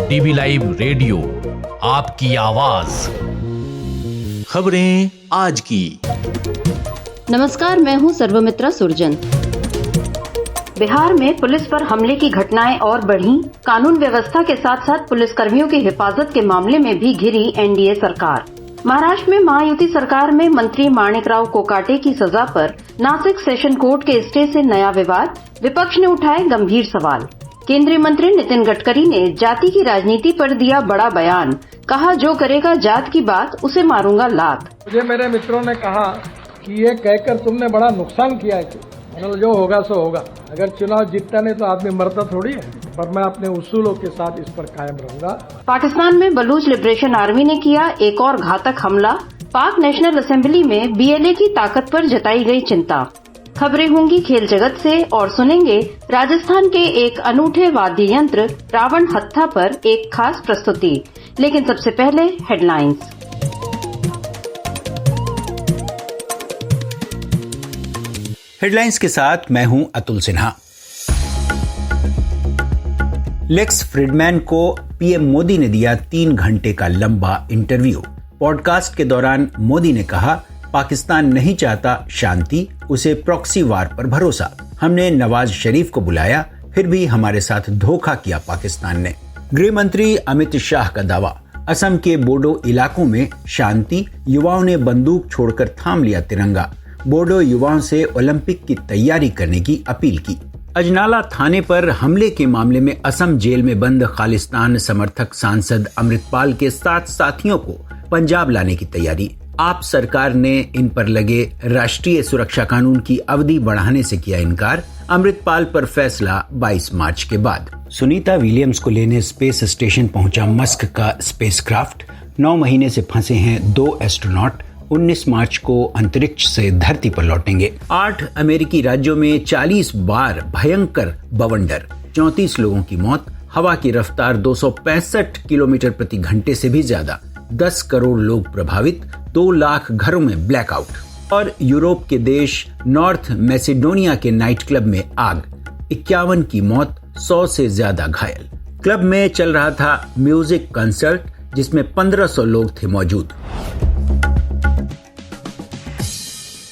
DV live radio, आपकी आवाज। खबरें आज की। नमस्कार, मैं हूं सर्वमित्रा सुरजन। बिहार में पुलिस पर हमले की घटनाएं और बढ़ी। कानून व्यवस्था के साथ साथ पुलिसकर्मियों की हिफाजत के मामले में भी घिरी एनडीए सरकार। महाराष्ट्र में महायुति सरकार में मंत्री माणिकराव कोकाटे की सजा पर नासिक सेशन कोर्ट के स्टे से नया विवाद। विपक्ष ने उठाए गंभीर सवाल। केंद्रीय मंत्री नितिन गडकरी ने जाति की राजनीति पर दिया बड़ा बयान। कहा, जो करेगा जात की बात उसे मारूंगा लात। मुझे मेरे मित्रों ने कहा कि ये कहकर तुमने बड़ा नुकसान किया है, मतलब जो होगा सो होगा। अगर चुनाव जीतता नहीं तो आदमी मरता थोड़ी है, पर मैं अपने उसूलों के साथ इस पर कायम रहूंगा। पाकिस्तान में बलूच लिबरेशन आर्मी ने किया एक और घातक हमला। पाक नेशनल असेंबली में बीएलए की ताकत पर जताई गई चिंता। खबरें होंगी खेल जगत से और सुनेंगे राजस्थान के एक अनूठे वाद्य यंत्र रावण हत्था पर एक खास प्रस्तुति। लेकिन सबसे पहले हेडलाइंस। हेडलाइंस के साथ मैं हूं अतुल सिन्हा। लेक्स फ्रीडमैन को पीएम मोदी ने दिया 3 घंटे का लंबा इंटरव्यू। पॉडकास्ट के दौरान मोदी ने कहा, पाकिस्तान नहीं चाहता शांति, उसे प्रॉक्सी वार पर भरोसा। हमने नवाज शरीफ को बुलाया, फिर भी हमारे साथ धोखा किया पाकिस्तान ने। गृह मंत्री अमित शाह का दावा, असम के बोडो इलाकों में शांति, युवाओं ने बंदूक छोड़कर थाम लिया तिरंगा। बोडो युवाओं से ओलंपिक की तैयारी करने की अपील की। अजनाला थाने पर हमले के मामले में असम जेल में बंद खालिस्तान समर्थक सांसद अमृतपाल के 7 साथियों को पंजाब लाने की तैयारी। आप सरकार ने इन पर लगे राष्ट्रीय सुरक्षा कानून की अवधि बढ़ाने से किया इनकार। अमृतपाल पर फैसला 22 मार्च के बाद। सुनीता विलियम्स को लेने स्पेस स्टेशन पहुंचा मस्क का स्पेसक्राफ्ट। 9 महीने से फंसे हैं 2 एस्ट्रोनॉट। 19 मार्च को अंतरिक्ष से धरती पर लौटेंगे। 8 अमेरिकी राज्यों में 40 बार भयंकर बवंडर, 34 लोगों की मौत। हवा की रफ्तार 265 किलोमीटर प्रति घंटे से भी ज्यादा। 10 करोड़ लोग प्रभावित, 2 लाख घरों में ब्लैकआउट। और यूरोप के देश नॉर्थ मैसेडोनिया के नाइट क्लब में आग, 51 की मौत, 100 से ज्यादा घायल। क्लब में चल रहा था म्यूजिक कंसर्ट जिसमें 1500 लोग थे मौजूद।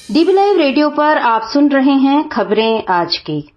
डीवी लाइव रेडियो पर आप सुन रहे हैं खबरें आज की।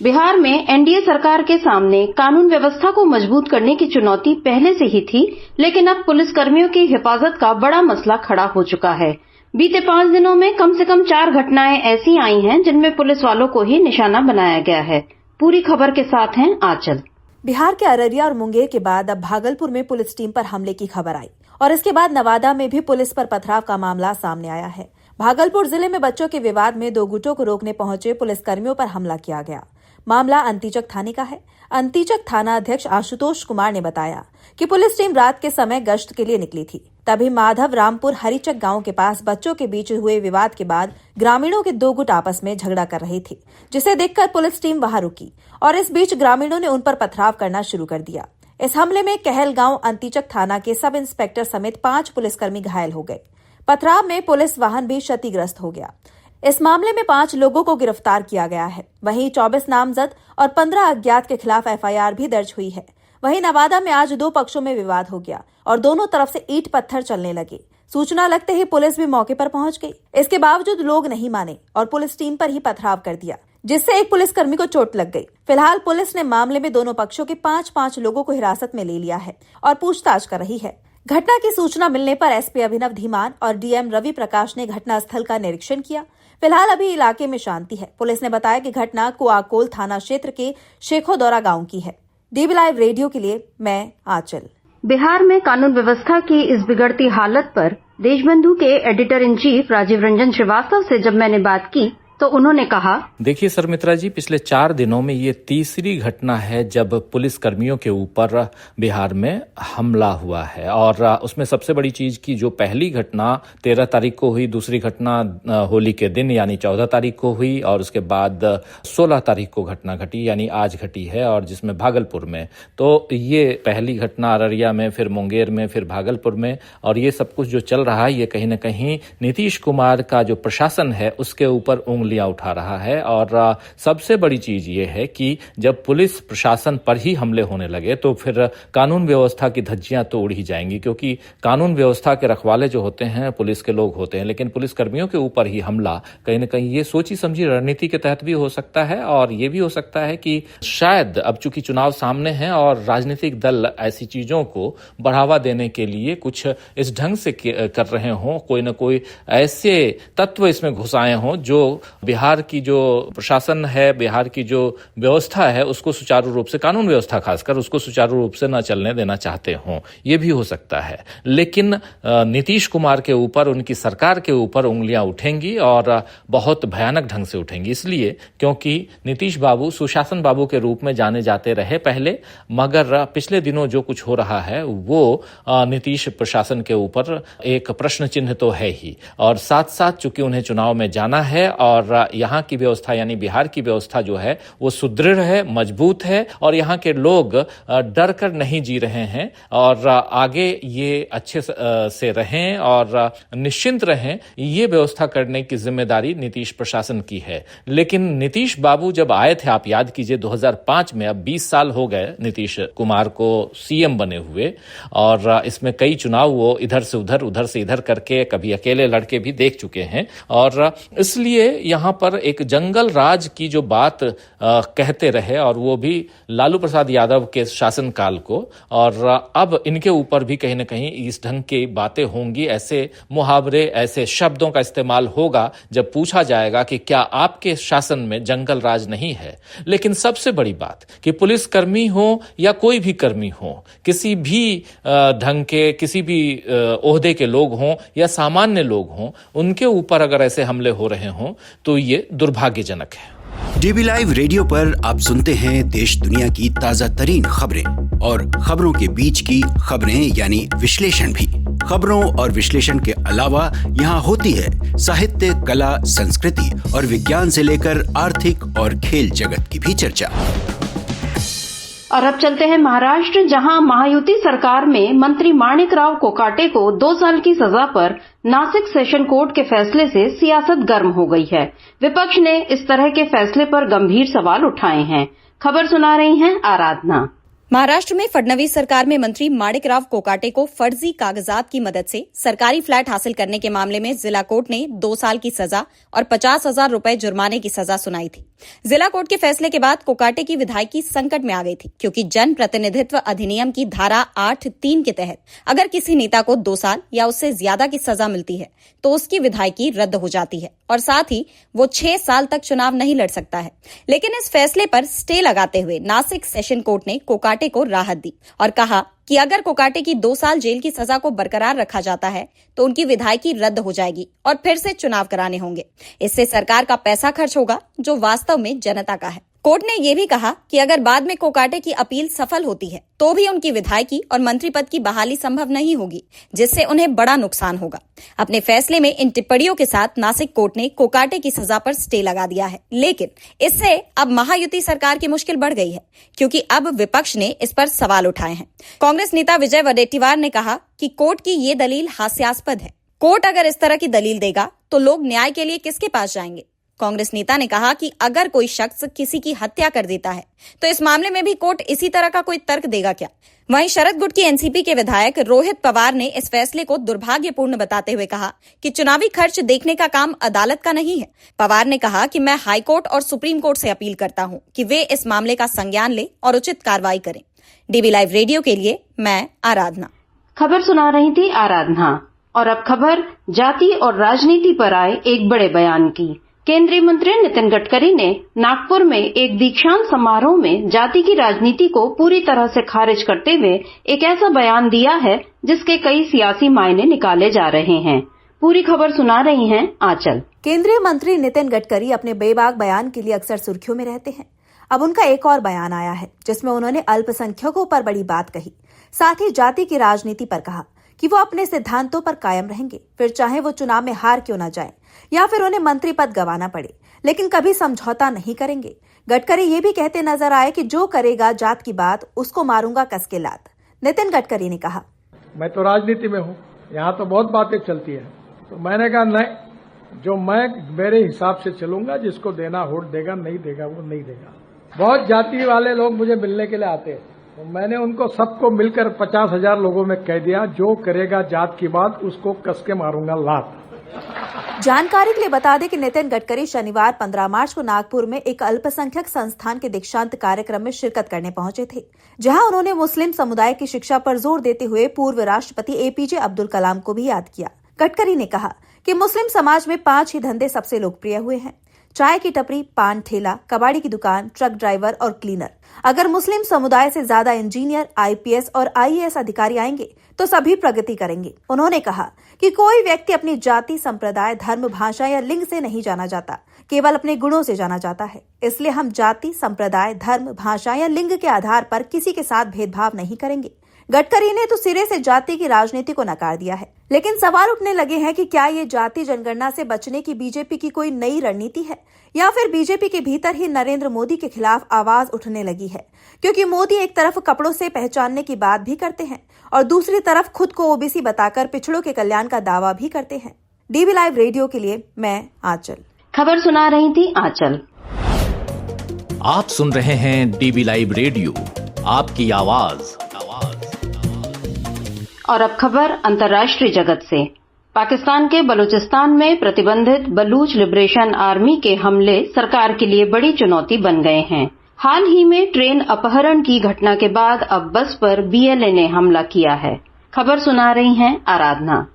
बिहार में एनडीए सरकार के सामने कानून व्यवस्था को मजबूत करने की चुनौती पहले से ही थी, लेकिन अब पुलिसकर्मियों की हिफाजत का बड़ा मसला खड़ा हो चुका है। बीते 5 दिनों में कम से कम 4 घटनाएं ऐसी आई हैं जिनमें पुलिस वालों को ही निशाना बनाया गया है। पूरी खबर के साथ हैं आंचल। बिहार के अररिया और मुंगेर के बाद अब भागलपुर में पुलिस टीम पर हमले की खबर आई और इसके बाद नवादा में भी पुलिस पर पथराव का मामला सामने आया है। भागलपुर जिले में बच्चों के विवाद में 2 गुटों को रोकने पहुंचे पुलिसकर्मियों पर हमला किया गया। मामला अंतीचक थाने का है। अंतीचक थाना अध्यक्ष आशुतोष कुमार ने बताया कि पुलिस टीम रात के समय गश्त के लिए निकली थी। तभी माधव रामपुर हरिचक गांव के पास बच्चों के बीच हुए विवाद के बाद ग्रामीणों के 2 गुट आपस में झगड़ा कर रही थी, जिसे देखकर पुलिस टीम वहां रुकी और इस बीच ग्रामीणों ने उन पर पथराव करना शुरू कर दिया। इस हमले में कहलगांव अंतीचक थाना के सब इंस्पेक्टर समेत 5 पुलिसकर्मी घायल हो गए। पथराव में पुलिस वाहन भी क्षतिग्रस्त हो गया। इस मामले में 5 लोगों को गिरफ्तार किया गया है। वहीं 24 नामजद और 15 अज्ञात के खिलाफ एफआईआर भी दर्ज हुई है। वहीं नवादा में आज 2 पक्षों में विवाद हो गया और दोनों तरफ से ईंट पत्थर चलने लगे। सूचना लगते ही पुलिस भी मौके पर पहुंच गई। इसके बावजूद लोग नहीं माने और पुलिस टीम पर ही पथराव कर दिया, जिससे एक पुलिसकर्मी को चोट लग गई। फिलहाल पुलिस ने मामले में दोनों पक्षों के 5-5 लोगों को हिरासत में ले लिया है और पूछताछ कर रही है। घटना की सूचना मिलने पर एसपी अभिनव धीमान और डीएम रवि प्रकाश ने घटनास्थल का निरीक्षण किया। फिलहाल अभी इलाके में शांति है। पुलिस ने बताया कि घटना कुआकोल थाना क्षेत्र के शेखोदौरा गांव की है। डीवी लाइव रेडियो के लिए मैं आंचल। बिहार में कानून व्यवस्था की इस बिगड़ती हालत पर देशबंधु के editor in chief Rajeev Ranjan Shrivastava से जब मैंने बात की तो उन्होंने कहा, देखिए सरमित्रा जी, पिछले 4 दिनों में ये तीसरी घटना है जब पुलिस कर्मियों के ऊपर बिहार में हमला हुआ है। और उसमें सबसे बड़ी चीज की जो पहली घटना 13 तारीख को हुई, दूसरी घटना होली के दिन यानी 14 तारीख को हुई और उसके बाद 16 तारीख को घटना घटी यानी आज घटी है, और जिसमें भागलपुर में। तो ये पहली घटना अररिया में, फिर मुंगेर में, फिर भागलपुर में। और ये सब कुछ जो चल रहा है ये कहीं ना कहीं नीतीश कुमार का जो प्रशासन है उसके ऊपर उंगली उंगलियां उठा रहा है। और सबसे बड़ी चीज ये है कि जब पुलिस प्रशासन पर ही हमले होने लगे तो फिर कानून व्यवस्था की धज्जियां तो उड़ ही जाएंगी, क्योंकि कानून व्यवस्था के रखवाले जो होते हैं पुलिस के लोग होते हैं, लेकिन पुलिस कर्मियों के ऊपर ही हमला कहीं ना कहीं ये सोची समझी रणनीति के तहत भी हो सकता है। और ये भी हो सकता है कि शायद अब चूंकि चुनाव सामने हैं और राजनीतिक दल ऐसी चीजों को बढ़ावा देने के लिए कुछ इस ढंग से कर रहे हों, कोई ना कोई ऐसे तत्व इसमें घुसाए हों जो बिहार की जो प्रशासन है, बिहार की जो व्यवस्था है उसको सुचारू रूप से, कानून व्यवस्था खासकर उसको सुचारू रूप से न चलने देना चाहते हों। यह भी हो सकता है। लेकिन नीतीश कुमार के ऊपर, उनकी सरकार के ऊपर उंगलियां उठेंगी और बहुत भयानक ढंग से उठेंगी, इसलिए क्योंकि नीतीश बाबू सुशासन बाबू के रूप में जाने जाते रहे पहले, मगर पिछले दिनों जो कुछ हो रहा है वो नीतीश प्रशासन के ऊपर एक प्रश्न चिन्ह तो है ही। और साथ साथ चूंकि उन्हें चुनाव में जाना है और यहाँ की व्यवस्था यानी बिहार की व्यवस्था जो है वो सुदृढ़ है, मजबूत है और यहाँ के लोग डर कर नहीं जी रहे हैं और आगे ये अच्छे से रहें और निश्चिंत रहें, ये व्यवस्था करने की जिम्मेदारी नीतीश प्रशासन की है। लेकिन नीतीश बाबू जब आए थे, आप याद कीजिए 2005 में, अब 20 साल हो गए नीतीश कुमार को सीएम बने हुए और इसमें कई चुनाव वो इधर से इधर करके कभी अकेले लड़के भी देख चुके हैं। और इसलिए यहां पर एक जंगल राज की जो बात कहते रहे और वो भी लालू प्रसाद यादव के शासनकाल को, और अब इनके ऊपर भी कहीं ना कहीं इस ढंग की बातें होंगी, ऐसे मुहावरे, ऐसे शब्दों का इस्तेमाल होगा जब पूछा जाएगा कि क्या आपके शासन में जंगल राज नहीं है। लेकिन सबसे बड़ी बात कि पुलिसकर्मी हो या कोई भी कर्मी हो, किसी भी ढंग के, किसी भी ओहदे के लोग हों या सामान्य लोग हों, उनके ऊपर अगर ऐसे हमले हो रहे हों तो ये दुर्भाग्यजनक है। डीबी लाइव रेडियो पर आप सुनते हैं देश दुनिया की ताजा तरीन खबरें और खबरों के बीच की खबरें यानी विश्लेषण भी। खबरों और विश्लेषण के अलावा यहाँ होती है साहित्य, कला, संस्कृति और विज्ञान से लेकर आर्थिक और खेल जगत की भी चर्चा। और अब चलते हैं महाराष्ट्र, जहां महायुति सरकार में मंत्री माणिकराव कोकाटे को 2 साल की सजा पर नासिक सेशन कोर्ट के फैसले से सियासत गर्म हो गई है। विपक्ष ने इस तरह के फैसले पर गंभीर सवाल उठाए हैं। खबर सुना रही हैं आराधना। महाराष्ट्र में फडणवीस सरकार में मंत्री माणिकराव कोकाटे को फर्जी कागजात की मदद से सरकारी फ्लैट हासिल करने के मामले में जिला कोर्ट ने 2 साल की सजा और 50,000 रुपए जुर्माने की सजा सुनाई थी। जिला कोर्ट के फैसले के बाद कोकाटे की विधायकी संकट में आ गई थी, क्योंकि जन प्रतिनिधित्व अधिनियम की धारा 8(3) के तहत अगर किसी नेता को 2 साल या उससे ज्यादा की सजा मिलती है तो उसकी विधायकी रद्द हो जाती है और साथ ही वो 6 साल तक चुनाव नहीं लड़ सकता है। लेकिन इस फैसले पर स्टे लगाते हुए नासिक सेशन कोर्ट ने कोकाटे को राहत दी और कहा कि अगर कोकाटे की 2 साल जेल की सजा को बरकरार रखा जाता है तो उनकी विधायकी रद्द हो जाएगी और फिर से चुनाव कराने होंगे। इससे सरकार का पैसा खर्च होगा जो वास्तव में जनता का है। कोर्ट ने यह भी कहा कि अगर बाद में कोकाटे की अपील सफल होती है तो भी उनकी विधायकी और मंत्री पद की बहाली संभव नहीं होगी, जिससे उन्हें बड़ा नुकसान होगा। अपने फैसले में इन टिप्पणियों के साथ नासिक कोर्ट ने कोकाटे की सजा पर स्टे लगा दिया है। लेकिन इससे अब महायुति सरकार की मुश्किल बढ़ गई है, क्योंकि अब विपक्ष ने इस पर सवाल उठाए हैं। कांग्रेस नेता विजय वडेट्टीवार ने कहा कि कोर्ट की ये दलील हास्यास्पद है। कोर्ट अगर इस तरह की दलील देगा तो लोग न्याय के लिए किसके पास जाएंगे। कांग्रेस नेता ने कहा कि अगर कोई शख्स किसी की हत्या कर देता है तो इस मामले में भी कोर्ट इसी तरह का कोई तर्क देगा क्या। वहीं शरद गुट की एनसीपी के विधायक रोहित पवार ने इस फैसले को दुर्भाग्यपूर्ण बताते हुए कहा कि चुनावी खर्च देखने का काम अदालत का नहीं है। पवार ने कहा कि मैं हाईकोर्ट और सुप्रीम कोर्ट से अपील करता हूं कि वे इस मामले का संज्ञान ले और उचित कार्रवाई करें। डीबी लाइव रेडियो के लिए मैं आराधना। खबर सुना रही थी आराधना। और अब खबर जाति और राजनीति पर आए एक बड़े बयान की। केंद्रीय मंत्री नितिन गडकरी ने नागपुर में एक दीक्षांत समारोह में जाति की राजनीति को पूरी तरह से खारिज करते हुए एक ऐसा बयान दिया है जिसके कई सियासी मायने निकाले जा रहे हैं। पूरी खबर सुना रही हैं आंचल। केंद्रीय मंत्री नितिन गडकरी अपने बेबाक बयान के लिए अक्सर सुर्खियों में रहते हैं। अब उनका एक और बयान आया है जिसमें उन्होंने अल्पसंख्यकों पर बड़ी बात कही, साथ ही जाति की राजनीति पर कहा कि वो अपने सिद्धांतों पर कायम रहेंगे, फिर चाहे वो चुनाव में हार क्यों न जाए या फिर उन्हें मंत्री पद गंवाना पड़े, लेकिन कभी समझौता नहीं करेंगे। गडकरी ये भी कहते नजर आए कि जो करेगा जात की बात उसको मारूंगा कस के लात। नितिन गडकरी ने कहा, मैं तो राजनीति में हूँ, यहाँ तो बहुत बातें चलती है, तो मैंने कहा नहीं, जो मैं मेरे हिसाब से चलूंगा, जिसको देना वोट देगा, नहीं देगा वो नहीं देगा। बहुत जाति वाले लोग मुझे मिलने के लिए आते हैं, तो मैंने उनको सबको मिलकर 50,000 लोगों में कह दिया, जो करेगा जात की बात उसको कस के मारूंगा लात। जानकारी के लिए बता दें कि नितिन गडकरी शनिवार 15 मार्च को नागपुर में एक अल्पसंख्यक संस्थान के दीक्षांत कार्यक्रम में शिरकत करने पहुंचे थे, जहां उन्होंने मुस्लिम समुदाय की शिक्षा पर जोर देते हुए पूर्व राष्ट्रपति एपीजे अब्दुल कलाम को भी याद किया। गडकरी ने कहा कि मुस्लिम समाज में 5 ही धंधे सबसे लोकप्रिय हुए हैं: चाय की टपरी, पान ठेला, कबाड़ी की दुकान, ट्रक ड्राइवर और क्लीनर। अगर मुस्लिम समुदाय से ज्यादा इंजीनियर, आईपीएस और आईएएस अधिकारी आएंगे तो सभी प्रगति करेंगे। उन्होंने कहा कि कोई व्यक्ति अपनी जाति, संप्रदाय, धर्म, भाषा या लिंग से नहीं जाना जाता, केवल अपने गुणों से जाना जाता है। इसलिए हम जाति, संप्रदाय, धर्म, भाषा या लिंग के आधार पर किसी के साथ भेदभाव नहीं करेंगे। गडकरी ने तो सिरे से जाति की राजनीति को नकार दिया है, लेकिन सवाल उठने लगे हैं कि क्या ये जाति जनगणना से बचने की बीजेपी की कोई नई रणनीति है, या फिर बीजेपी के भीतर ही नरेंद्र मोदी के खिलाफ आवाज उठने लगी है, क्योंकि मोदी एक तरफ कपड़ों से पहचानने की बात भी करते हैं और दूसरी तरफ खुद को ओबीसी बताकर पिछड़ों के कल्याण का दावा भी करते हैं। डीबी लाइव रेडियो के लिए मैं आंचल। खबर सुना रही थी आंचल। आप सुन रहे हैं डीबी लाइव रेडियो, आपकी आवाज। और अब खबर अंतर्राष्ट्रीय जगत से। पाकिस्तान के बलूचिस्तान में प्रतिबंधित बलूच लिबरेशन आर्मी के हमले सरकार के लिए बड़ी चुनौती बन गए हैं। हाल ही में ट्रेन अपहरण की घटना के बाद अब बस पर बीएलए ने हमला किया है। खबर सुना रही हैं आराधना।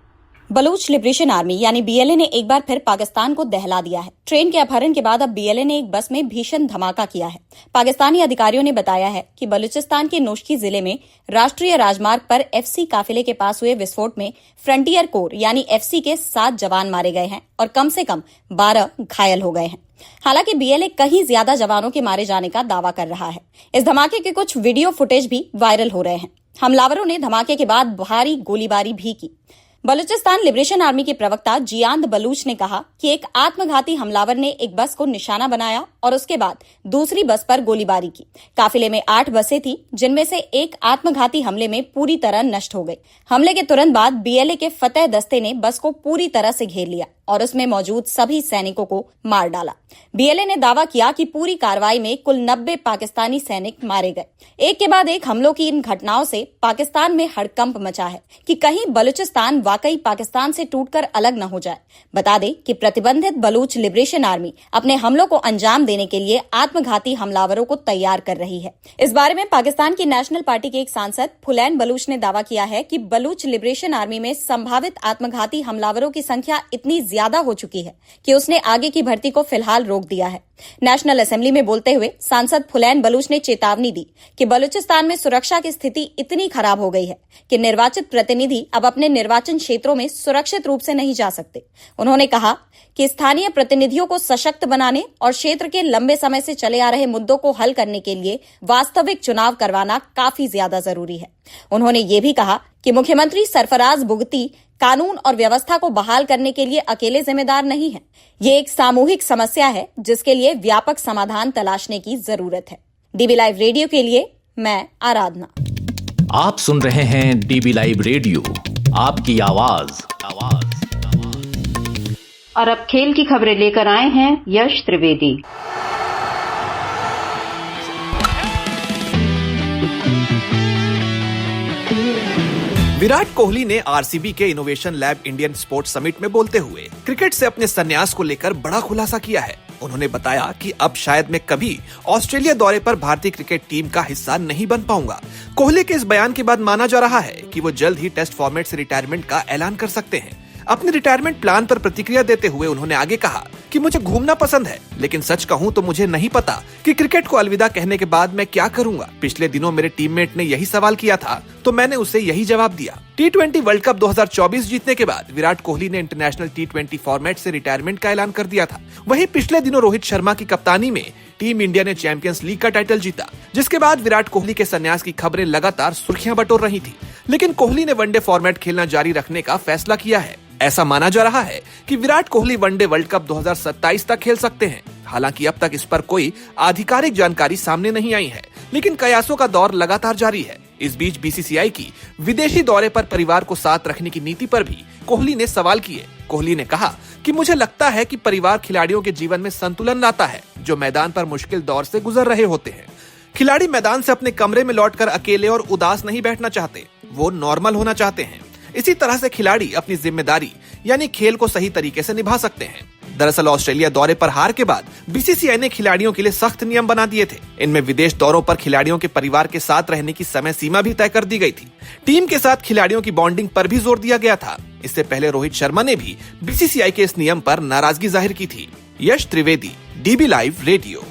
बलूच लिबरेशन आर्मी यानी बीएलए ने एक बार फिर पाकिस्तान को दहला दिया है। ट्रेन के अपहरण के बाद अब बीएलए ने एक बस में भीषण धमाका किया है। पाकिस्तानी अधिकारियों ने बताया है कि बलूचिस्तान के नोशकी जिले में राष्ट्रीय राजमार्ग पर एफसी काफिले के पास हुए विस्फोट में फ्रंटियर कोर यानी एफसी के 7 जवान मारे गए हैं और कम से कम 12 घायल हो गए हैं। हालांकि बीएलए कहीं ज्यादा जवानों के मारे जाने का दावा कर रहा है। इस धमाके के कुछ वीडियो फुटेज भी वायरल हो रहे हैं। हमलावरों ने धमाके के बाद भारी गोलीबारी भी की। बलूचिस्तान लिबरेशन आर्मी के प्रवक्ता जियांद बलूच ने कहा कि एक आत्मघाती हमलावर ने एक बस को निशाना बनाया और उसके बाद दूसरी बस पर गोलीबारी की। काफिले में 8 बसें थी, जिनमें से एक आत्मघाती हमले में पूरी तरह नष्ट हो गई। हमले के तुरंत बाद बीएलए के फतेह दस्ते ने बस को पूरी तरह से घेर लिया और उसमें मौजूद सभी सैनिकों को मार डाला। बीएलए ने दावा किया कि पूरी कार्रवाई में कुल 90 पाकिस्तानी सैनिक मारे गए। एक के बाद एक हमलों की इन घटनाओं से पाकिस्तान में हड़कंप मचा है कि कहीं बलूचिस्तान वाकई पाकिस्तान से टूटकर अलग न हो जाए। बता दें कि प्रतिबंधित बलूच लिबरेशन आर्मी अपने हमलों को अंजाम देने के लिए आत्मघाती हमलावरों को तैयार कर रही है। इस बारे में पाकिस्तान की नेशनल पार्टी के एक सांसद फुलैन बलूच ने दावा किया है कि बलूच लिबरेशन आर्मी में संभावित आत्मघाती हमलावरों की संख्या इतनी ज्यादा हो चुकी है कि उसने आगे की भर्ती को फिलहाल रोक दिया है। नेशनल असेंबली में बोलते हुए सांसद फुलैन बलूच ने चेतावनी दी कि बलूचिस्तान में सुरक्षा की स्थिति इतनी खराब हो गई है कि निर्वाचित प्रतिनिधि अब अपने निर्वाचन क्षेत्रों में सुरक्षित रूप से नहीं जा सकते। उन्होंने कहा कि स्थानीय प्रतिनिधियों को सशक्त बनाने और क्षेत्र के लंबे समय से चले आ रहे मुद्दों को हल करने के लिए वास्तविक चुनाव करवाना काफी ज्यादा जरूरी है। उन्होंने ये भी कहा कि मुख्यमंत्री सरफराज बुगती कानून और व्यवस्था को बहाल करने के लिए अकेले जिम्मेदार नहीं है। ये एक सामूहिक समस्या है जिसके लिए व्यापक समाधान तलाशने की जरूरत है। डीबी लाइव रेडियो के लिए मैं आराधना। आप सुन रहे हैं डीबी लाइव रेडियो, आपकी आवाज। और अब खेल की खबरें लेकर आए हैं यश त्रिवेदी। विराट कोहली ने आरसीबी के innovation lab Indian sports summit में बोलते हुए क्रिकेट से अपने संन्यास को लेकर बड़ा खुलासा किया है। उन्होंने बताया कि अब शायद मैं कभी ऑस्ट्रेलिया दौरे पर भारतीय क्रिकेट टीम का हिस्सा नहीं बन पाऊंगा। कोहली के इस बयान के बाद माना जा रहा है कि वो जल्द ही टेस्ट फॉर्मेट से रिटायरमेंट का ऐलान कर सकते हैं। अपने रिटायरमेंट प्लान पर प्रतिक्रिया देते हुए उन्होंने आगे कहा कि मुझे घूमना पसंद है, लेकिन सच कहूं तो मुझे नहीं पता कि क्रिकेट को अलविदा कहने के बाद मैं क्या करूंगा। पिछले दिनों मेरे टीममेट ने यही सवाल किया था तो मैंने उसे यही जवाब दिया। T20 वर्ल्ड कप 2024 जीतने के बाद विराट कोहली ने इंटरनेशनल T20 फॉर्मेट से रिटायरमेंट का ऐलान कर दिया था। वहीं पिछले दिनों रोहित शर्मा की कप्तानी में टीम इंडिया ने चैंपियंस लीग का टाइटल जीता, जिसके बाद विराट कोहली के संन्यास की खबरें लगातार सुर्खियां बटोर रही थी। लेकिन कोहली ने वनडे फॉर्मेट खेलना जारी रखने का फैसला किया है। ऐसा माना जा रहा है कि Virat Kohli one day world cup 2027 तक खेल सकते हैं। हालांकि अब तक इस पर कोई आधिकारिक जानकारी सामने नहीं आई है, लेकिन कयासों का दौर लगातार जारी है। इस बीच बीसीसीआई की विदेशी दौरे पर परिवार को साथ रखने की नीति पर भी कोहली ने सवाल किए। कोहली ने कहा कि मुझे लगता है कि परिवार खिलाड़ियों के जीवन में संतुलन लाता है, जो मैदान पर मुश्किल दौर से गुजर रहे होते हैं। खिलाड़ी मैदान से अपने कमरे में लौटकर अकेले और उदास नहीं बैठना चाहते, वो नॉर्मल होना चाहते हैं। इसी तरह से खिलाड़ी अपनी जिम्मेदारी यानी खेल को सही तरीके से निभा सकते हैं। दरअसल ऑस्ट्रेलिया दौरे पर हार के बाद बीसीसीआई ने खिलाड़ियों के लिए सख्त नियम बना दिए थे। इनमें विदेश दौरों पर खिलाड़ियों के परिवार के साथ रहने की समय सीमा भी तय कर दी गई थी। टीम के साथ खिलाड़ियों की बॉन्डिंग पर भी जोर दिया गया था। इससे पहले रोहित शर्मा ने भी बीसीसीआई के इस नियम पर नाराजगी जाहिर की थी। यश त्रिवेदी, डीबी लाइव रेडियो।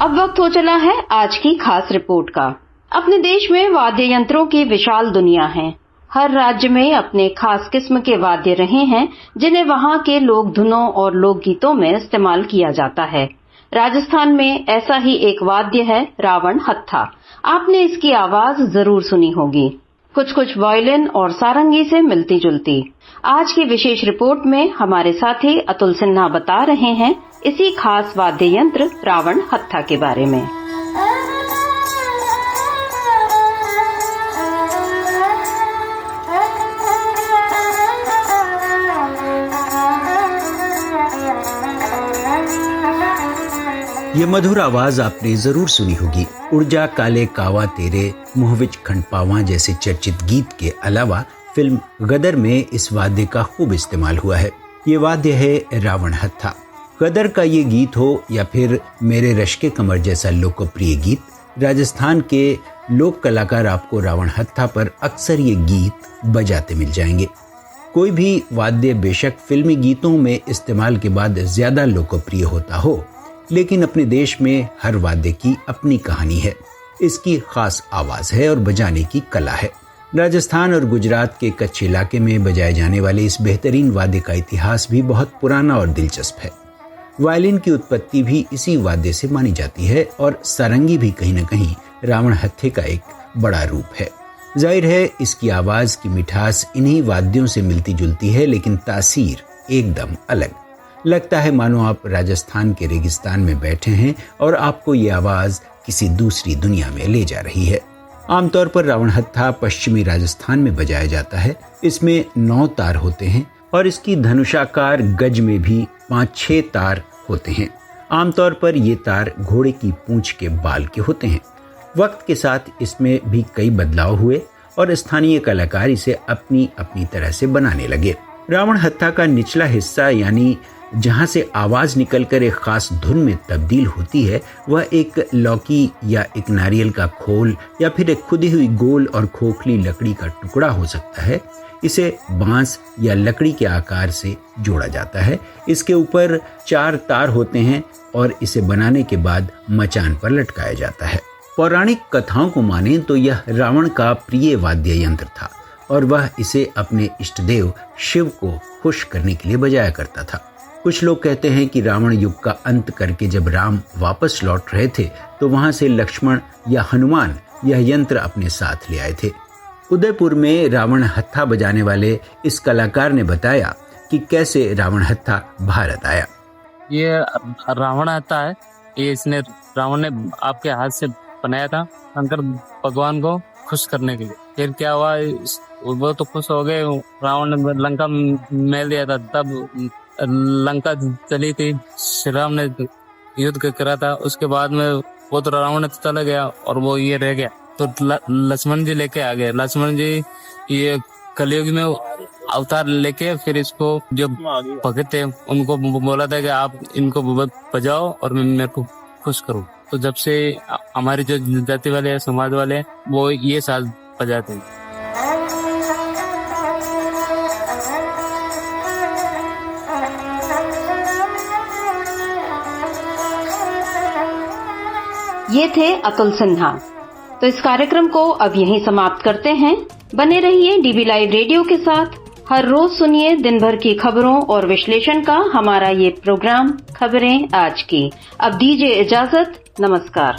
अब वक्त हो चला है आज की खास रिपोर्ट का। अपने देश में वाद्य यंत्रों की विशाल दुनिया है। हर राज्य में अपने खास किस्म के वाद्य रहे हैं, जिन्हें वहां के लोक धुनों और लोकगीतों में इस्तेमाल किया जाता है। राजस्थान में ऐसा ही एक वाद्य है रावण हत्था। आपने इसकी आवाज जरूर सुनी होगी, कुछ वायलिन और सारंगी से मिलती जुलती। आज की विशेष रिपोर्ट में हमारे साथी अतुल सिन्हा बता रहे हैं इसी खास वाद्य यंत्र रावण हत्था के बारे में। ये मधुर आवाज आपने जरूर सुनी होगी। उर्जा काले कावा तेरे मुँह विच खंडपावा जैसे चर्चित गीत के अलावा फिल्म गदर में इस वाद्य का खूब इस्तेमाल हुआ है। ये वाद्य है रावण हत्था। गदर का ये गीत हो या फिर मेरे रश्के कमर जैसा लोकप्रिय गीत, राजस्थान के लोक कलाकार आपको रावण हत्था पर अक्सर ये गीत बजाते मिल जाएंगे। कोई भी वाद्य बेशक फिल्मी गीतों में इस्तेमाल के बाद ज्यादा लोकप्रिय होता हो, लेकिन अपने देश में हर वाद्य की अपनी कहानी है। इसकी खास आवाज है और बजाने की कला है। राजस्थान और गुजरात के कच्छ इलाके में बजाए जाने वाले इस बेहतरीन वाद्य का इतिहास भी बहुत पुराना और दिलचस्प है। वायलिन की उत्पत्ति भी इसी वाद्य से मानी जाती है और सारंगी भी कहीं न कहीं रावण हत्थे का एक बड़ा रूप है। जाहिर है इसकी आवाज की मिठास इन्हीं वाद्यों से मिलती जुलती है, लेकिन तासीर एकदम अलग। लगता है मानो आप राजस्थान के रेगिस्तान में बैठे हैं और आपको ये आवाज किसी दूसरी दुनिया में ले जा रही है। आमतौर पर रावण हत्था पश्चिमी राजस्थान में बजाया जाता है। इसमें 9 तार होते हैं और इसकी धनुषाकार गज में भी 5-6 तार होते हैं। आमतौर पर ये तार घोड़े की पूंछ के बाल के होते हैं। वक्त के साथ इसमें भी कई बदलाव हुए और स्थानीय कलाकार इसे अपनी अपनी तरह से बनाने लगे। रावण हत्था का निचला हिस्सा यानी जहां से आवाज निकलकर एक खास धुन में तब्दील होती है, वह एक लौकी या एक नारियल का खोल या फिर एक खुदी हुई गोल और खोखली लकड़ी का टुकड़ा हो सकता है। इसे बांस या लकड़ी के आकार से जोड़ा जाता है। इसके ऊपर 4 तार होते हैं और इसे बनाने के बाद मचान पर लटकाया जाता है। पौराणिक कथाओं को माने तो यह रावण का प्रिय वाद्य यंत्र था और वह इसे अपने इष्टदेव शिव को खुश करने के लिए बजाया करता था। कुछ लोग कहते हैं कि रावण युग का अंत करके जब राम वापस लौट रहे थे तो वहां से लक्ष्मण या हनुमान यह यंत्र अपने साथ ले आए थे। उदयपुर में रावण हत्था बजाने वाले इस कलाकार ने बताया कि कैसे रावण हत्था भारत आया। ये रावण हत्था है, ये इसने रावण ने आपके हाथ से बनाया था शंकर भगवान को खुश करने के लिए। फिर क्या हुआ, वो तो खुश हो गए, रावण ने लंका मेल दिया था, तब लंका चली थी, श्री राम ने युद्ध करा था। उसके बाद में वो तो रावण चला गया और वो ये रह गया, तो लक्ष्मण जी लेके आ गए। लक्ष्मण जी ये कलयुग में अवतार लेके फिर इसको जो भगत थे उनको बोला था कि आप इनको बजाओ और मेरे को खुश करो। तो जब से हमारी जो जाति वाले हैं, समाज वाले हैं, वो ये साज बजाते हैं। ये थे अतुल सिन्हा। तो इस कार्यक्रम को अब यहीं समाप्त करते हैं। बने रहिए डीबी लाइव रेडियो के साथ। हर रोज सुनिए दिन भर की खबरों और विश्लेषण का हमारा ये प्रोग्राम खबरें आज की। अब दीजिए इजाजत। नमस्कार।